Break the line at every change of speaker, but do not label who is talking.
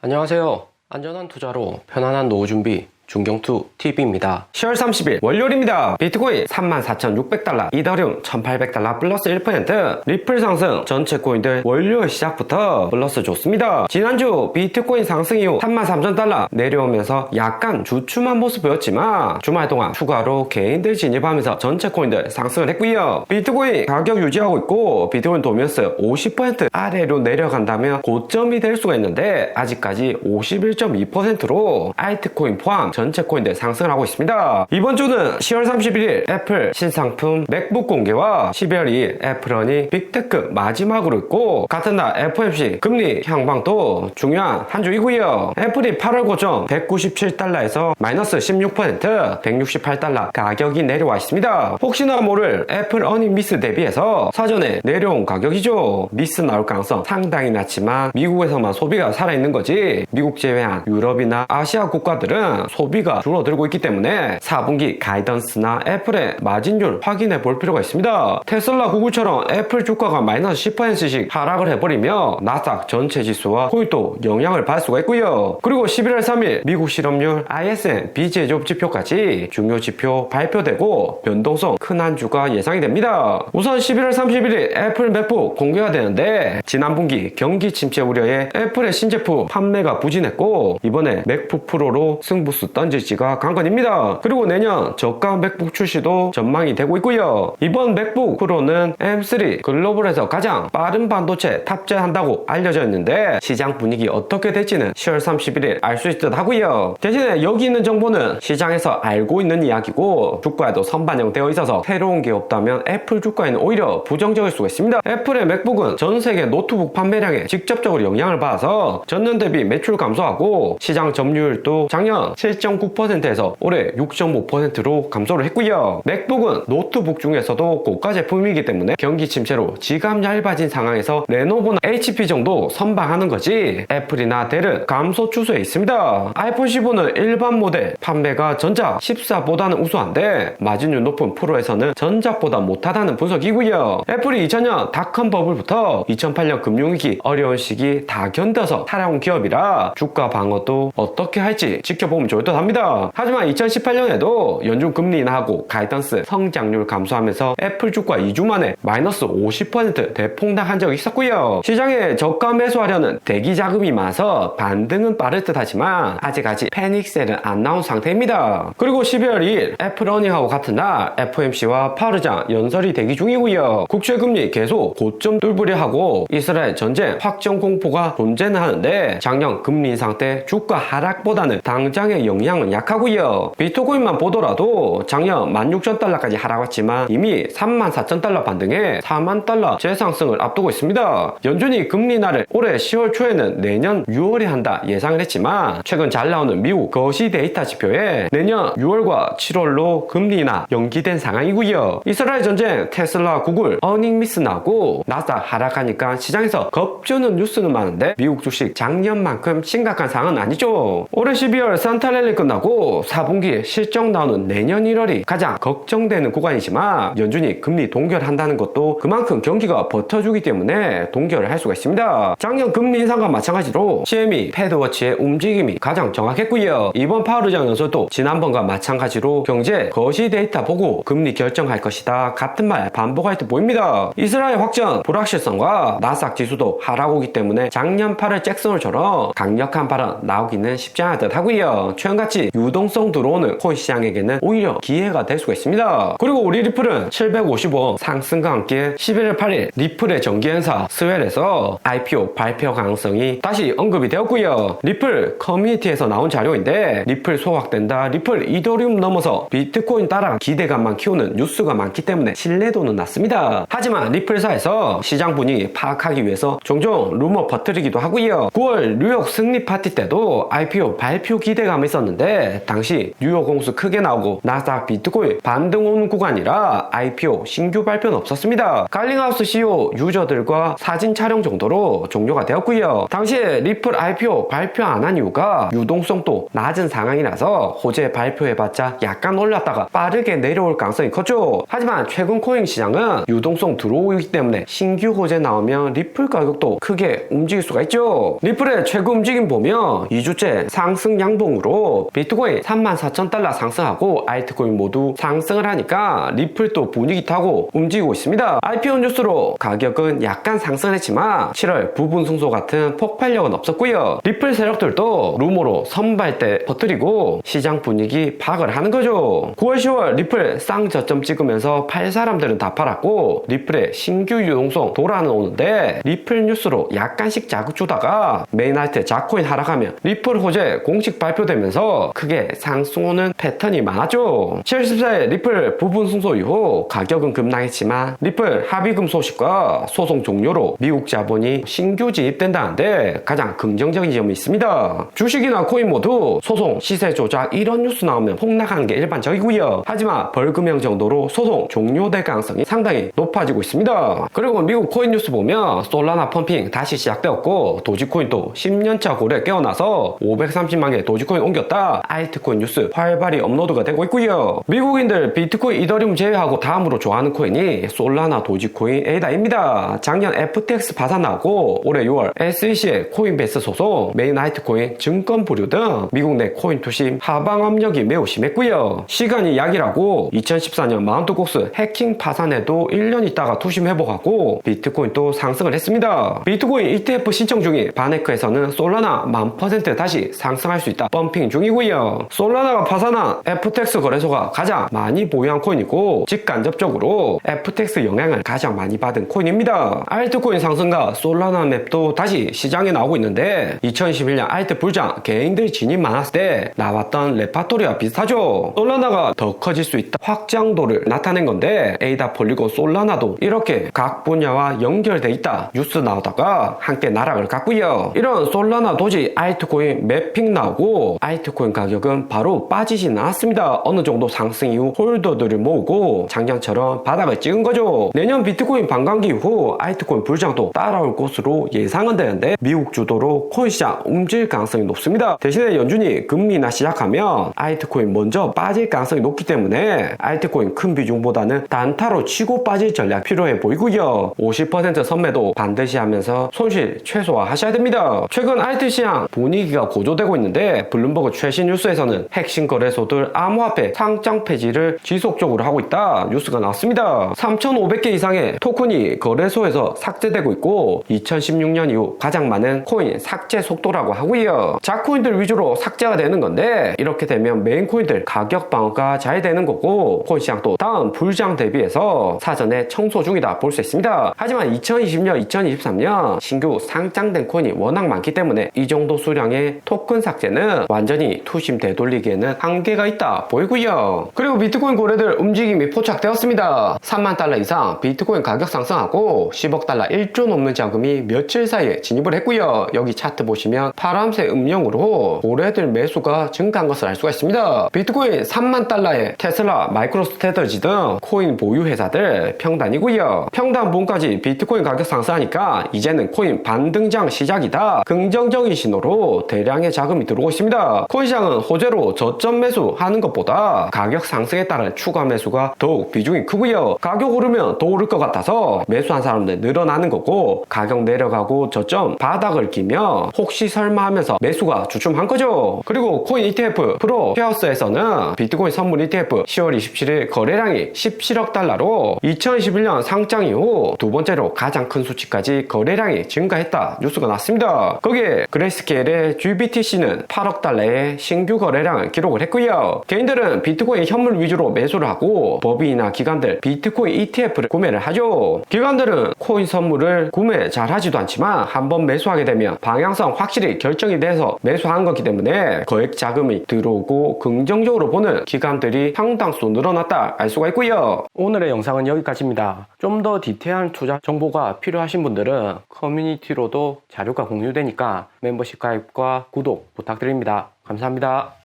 안녕하세요. 안전한 투자로 편안한 노후 준비 중경투 TV입니다.
10월 30일 월요일입니다. 비트코인 34,600달러, 이더리움 1,800달러 플러스 1%, 리플 상승, 전체 코인들 월요일 시작부터 플러스 좋습니다. 지난주 비트코인 상승 이후 33,000달러 내려오면서 약간 주춤한 모습 보였지만 주말 동안 추가로 개인들 진입하면서 전체 코인들 상승을 했고요. 비트코인 가격 유지하고 있고 비트코인 도면스 50% 아래로 내려간다면 고점이 될 수가 있는데 아직까지 51.2%로 알트코인 포함 전체 코인들 상승을 하고 있습니다. 이번 주는 10월 31일 애플 신상품 맥북 공개와 12월 2일 애플런이 빅테크 마지막으로 있고 같은 날 FOMC 금리 향방도 중요한 한 주이고요. 애플이 8월 고점 197달러에서 마이너스 16% 168달러 가격이 내려와 있습니다. 혹시나 모를 애플 어닝 미스 대비해서 사전에 내려온 가격이죠. 미스 나올 가능성 상당히 낮지만 미국에서만 소비가 살아있는 거지 미국 제외한 유럽이나 아시아 국가들은 소비가 줄어들고 있기 때문에 4분기 가이던스나 애플의 마진율 확인해 볼 필요가 있습니다. 테슬라, 구글처럼 애플 주가가 마이너스 10%씩 하락을 해버리며 나스닥 전체 지수와 코인도 영향을 받을 수가 있고요. 그리고 11월 3일 미국 실업률, ISM, 비제조업 지표까지 중요 지표 발표되고 변동성 큰 한 주가 예상이 됩니다. 우선 11월 31일 애플 맥북 공개가 되는데 지난 분기 경기 침체 우려에 애플의 신제품 판매가 부진했고 이번에 맥북 프로로 승부수 던질지가 관건입니다. 그리고 내년 저가 맥북 출시도 전망이 되고 있고요. 이번 맥북 프로는 M3 글로벌에서 가장 빠른 반도체 탑재한다고 알려져 있는데 시장 분위기 어떻게 될지는 10월 31일 알 수 있듯 하고요. 대신에 여기 있는 정보는 시장에서 알고 있는 이야기고 주가에도 선반영되어 있어서 새로운 게 없다면 애플 주가에는 오히려 부정적일 수가 있습니다. 애플의 맥북은 전 세계 노트북 판매량에 직접적으로 영향을 받아서 전년 대비 매출 감소하고 시장 점유율도 작년 7.9%에서 올해 6.5%로 감소를 했고요. 맥북은 노트북 중에서도 고가 제품이기 때문에 경기 침체로 지갑 얇아진 상황에서 레노버나 HP 정도 선방하는 거지 애플이나 델은 감소 추세에 있습니다. 아이폰 15는 일반 모델 판매가 전작 14보다는 우수한데 마진율 높은 프로에서는 전작보다 못하다는 분석이고요. 애플이 2000년 닷컴 버블부터 2008년 금융위기 어려운 시기 다 견뎌서 살아온 기업이라 주가 방어도 어떻게 할지 지켜보면 좋을 듯 합니다. 하지만 2018년에도 연준 금리 인하하고 가이던스 성장률 감소하면서 애플 주가 2주 만에 마이너스 50% 대폭락한 적이 있었고요. 시장에 저가 매수하려는 대기 자금이 많아서 반등은 빠를 듯 하지만 아직 패닉셀은 안 나온 상태입니다. 그리고 12월 2일 애플 어닝하고 같은 날 FOMC와 파르장 연설이 대기 중이고요. 국채금리 계속 고점 뚫으려 하고 이스라엘 전쟁 확정 공포가 존재는 하는데 작년 금리 인상 때 주가 하락보다는 당장의 영향은 약하고요. 비트코인만 보더라도 작년 16,000달러까지 하락했지만 이미 34,000달러 반등해 40,000달러 재상승을 앞두고 있습니다. 연준이 금리 인하를 올해 10월 초에는 내년 6월에 한다 예상을 했지만 최근 잘 나오는 미국 거시 데이터 지표에 내년 6월과 7월로 금리 인하 연기된 상황이고요. 이스라엘 전쟁, 테슬라, 구글 어닝 미스 나고 나스닥 하락하니까 시장에서 겁주는 뉴스는 많은데 미국 주식 작년만큼 심각한 상황은 아니죠. 올해 12월 산타랠리 끝나고 4분기 실적 나오는 내년 1월이 가장 걱정되는 구간이지만 연준이 금리 동결한다는 것도 그만큼 경기가 버텨주기 때문에 동결을 할 수가 있습니다. 작년 금리 인상과 마찬가지로 CME 패드워치의 움직임이 가장 정확했고요. 이번 파월의장 연설도 지난번과 마찬가지로 경제 거시 데이터 보고 금리 결정할 것이다 같은 말 반복할 듯 보입니다. 이스라엘 확전 불확실성과 나스닥 지수도 하락오기 때문에 작년 8월 잭슨홀처럼 강력한 발언 나오기는 쉽지 않을 듯 하고요. 최근같이 유동성 들어오는 코인 시장에게는 오히려 기회가 될 수가 있습니다. 그리고 우리 리플은 755원 상승과 함께 11월 8일 리플의 정기행사 스웰에서 IPO 발표 가능성이 다시 언급이 되었고요. 리플 커뮤니티에서 나온 자료인데 리플 소각된다, 리플 이더리움 넘어서 비트코인 따라 기대감만 키우는 뉴스가 많기 때문에 신뢰도는 낮습니다. 하지만 리플사에서 시장 분위기 파악하기 위해서 종종 루머 퍼뜨리기도 하고요. 9월 뉴욕 승리 파티 때도 IPO 발표 기대감이 있었는데 구간이었는데 당시 뉴욕 공수 크게 나오고 나스닥 비트코인 반등 오는 구간이라 IPO 신규 발표는 없었습니다. 갈링하우스 CEO 유저들과 사진 촬영 정도로 종료가 되었고요. 당시에 리플 IPO 발표 안 한 이유가 유동성도 낮은 상황이라서 호재 발표해봤자 약간 올랐다가 빠르게 내려올 가능성이 컸죠. 하지만 최근 코인 시장은 유동성 들어오기 때문에 신규 호재 나오면 리플 가격도 크게 움직일 수가 있죠. 리플의 최근 움직임 보면 2주째 상승 양봉으로 비트코인 34,000달러 상승하고 알트코인 모두 상승을 하니까 리플도 분위기 타고 움직이고 있습니다. IPO 뉴스로 가격은 약간 상승을 했지만 7월 부분 승소 같은 폭발력은 없었고요. 리플 세력들도 루머로 선발대 퍼뜨리고 시장 분위기 파악을 하는 거죠. 9월 10월 리플 쌍저점 찍으면서 팔 사람들은 다 팔았고 리플의 신규 유동성 돌아오는데 리플 뉴스로 약간씩 자극 주다가 메인하이트 자코인 하락하면 리플 호재 공식 발표되면서 크게 상승 오는 패턴이 많았죠. 7월 14일 리플 부분 승소 이후 가격은 급락했지만 리플 합의금 소식과 소송 종료로 미국 자본이 신규 진입된다는데 가장 긍정적인 점이 있습니다. 주식이나 코인 모두 소송, 시세 조작 이런 뉴스 나오면 폭락하는 게 일반적이고요. 하지만 벌금형 정도로 소송 종료될 가능성이 상당히 높아지고 있습니다. 그리고 미국 코인 뉴스 보면 솔라나 펌핑 다시 시작되었고 도지코인도 10년차 고래 깨어나서 530만 개 도지코인 옮겼다. 알트코인 뉴스 활발히 업로드가 되고 있고요. 미국인들 비트코인, 이더리움 제외하고 다음으로 좋아하는 코인이 솔라나, 도지코인, 에이다입니다. 작년 FTX 파산 나오고 올해 6월 SEC의 코인베이스 소송, 메인 하이트코인, 증권 보류 등 미국 내 코인 투심 하방 압력이 매우 심했고요. 시간이 약이라고 2014년 마운트콕스 해킹 파산에도 1년 있다가 투심 회복하고 비트코인도 상승을 했습니다. 비트코인 ETF 신청 중인 바네크에서는 솔라나 10,000% 다시 상승할 수 있다 펌핑 중이고요. 솔라나가 파산한 FTX 거래소가 가장 많이 보유한 코인이고 직간접적으로 FTX 영향을 가장 많이 받은 코인입니다. 알트코인 상승과 솔라나 맵도 다시 시장에 나오고 있는데 2021년 알트 불장 개인들 진입 많았을 때 나왔던 레파토리와 비슷하죠. 솔라나가 더 커질 수 있다 확장도를 나타낸 건데 에이다 폴리곤 솔라나도 이렇게 각 분야와 연결돼 있다 뉴스 나오다가 함께 나락을 갔고요. 이런 솔라나, 도지, 알트코인 매핑 나오고 알트코인 가격은 바로 빠지진 않았습니다. 어느 정도 상승 이후 홀더들을 모으고 작년처럼 바닥을 찍은 거죠. 내년 비트코인 반감기 이후 알트코인 불장도 따라올 것으로 예상은 되는데 미국 주도로 코인 시장 움직일 가능성이 높습니다. 대신에 연준이 금리 인하 시작하면 알트코인 먼저 빠질 가능성이 높기 때문에 알트코인 큰 비중보다는 단타로 치고 빠질 전략 필요해 보이고요. 50% 선매도 반드시 하면서 손실 최소화하셔야 됩니다. 최근 알트 시장 분위기가 고조되고 있는데 블룸버그 최신 뉴스에서는 핵심 거래소들 암호화폐 상장 폐지를 지속적으로 하고 있다 뉴스가 나왔습니다. 3,500개 이상의 토큰이 거래소에서 삭제되고 있고 2016년 이후 가장 많은 코인 삭제 속도라고 하고요. 자코인들 위주로 삭제가 되는 건데 이렇게 되면 메인 코인들 가격 방어가 잘 되는 거고 코인 시장도 다음 불장 대비해서 사전에 청소 중이다 볼 수 있습니다. 하지만 2020년, 2023년 신규 상장된 코인이 워낙 많기 때문에 이 정도 수량의 토큰 삭제는 완전히 투심 되돌리기에는 한계가 있다 보이고요. 그리고 비트코인 고래들 움직임이 포착되었습니다. 3만 달러 이상 비트코인 가격 상승하고 10억 달러 1조 넘는 자금이 며칠 사이에 진입을 했고요. 여기 차트 보시면 파란색 음영으로 고래들 매수가 증가한 것을 알 수가 있습니다. 비트코인 3만 달러에 테슬라, 마이크로스트래터지 등 코인 보유 회사들 평단이고요. 평단 분까지 비트코인 가격 상승하니까 이제는 코인 반등장 시작이다. 긍정적인 신호로 대량의 자금이 들어오고 있습니다. 코인 시장은 호재로 저점 매수하는 것보다 가격 상승에 따른 추가 매수가 더욱 비중이 크고요. 가격 오르면 더 오를 것 같아서 매수한 사람들 늘어나는 거고 가격 내려가고 저점 바닥을 끼면 혹시 설마 하면서 매수가 주춤한 거죠. 그리고 코인 ETF 프로 페어스에서는 비트코인 선물 ETF 10월 27일 거래량이 17억 달러로 2021년 상장 이후 두 번째로 가장 큰 수치까지 거래량이 증가했다 뉴스가 났습니다. 거기에 그레이스케일의 GBTC는 8억 달러의 신규 거래량을 기록을 했고요. 개인들은 비트코인 현물 위주로 매수를 하고 법인이나 기관들 비트코인 ETF를 구매를 하죠. 기관들은 코인 선물을 구매 잘 하지도 않지만 한번 매수하게 되면 방향성 확실히 결정이 돼서 매수하는 거기 때문에 거액 자금이 들어오고 긍정적으로 보는 기관들이 상당수 늘어났다 알 수가 있고요.
오늘의 영상은 여기까지입니다. 좀 더 디테일한 투자 정보가 필요하신 분들은 커뮤니티로도 자료가 공유되니까 멤버십 가입과 구독 부탁드립니다. 감사합니다.